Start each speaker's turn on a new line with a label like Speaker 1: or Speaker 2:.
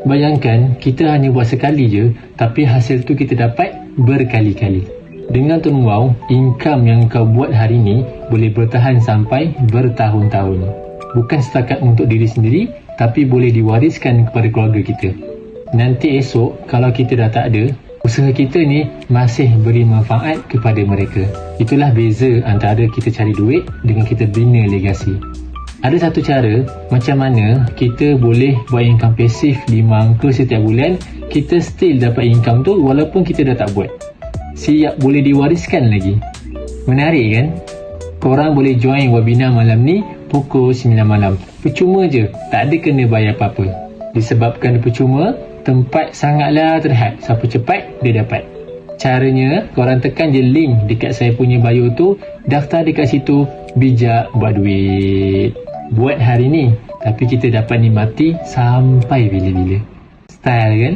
Speaker 1: Bayangkan, kita hanya buat sekali je, tapi hasil tu kita dapat berkali-kali. Dengan Tuan Wow, income yang kau buat hari ni boleh bertahan sampai bertahun-tahun. Bukan setakat untuk diri sendiri, tapi boleh diwariskan kepada keluarga kita. Nanti esok, kalau kita dah tak ada, usaha kita ni masih beri manfaat kepada mereka. Itulah beza antara kita cari duit dengan kita bina legasi. Ada satu cara macam mana kita boleh buat income pasif 5 angka setiap bulan, kita still dapat income tu walaupun kita dah tak buat. Siap boleh diwariskan lagi. Menarik kan? Korang boleh join webinar malam ni pukul 9 malam. Percuma je, tak ada kena bayar apa-apa. Disebabkan percuma, tempat sangatlah terhad. Siapa cepat, dia dapat. Caranya, korang tekan je link dekat saya punya bio tu, daftar dekat situ, bijak buat duit. Buat hari ni, tapi kita dapat nikmati sampai bila-bila. Style kan?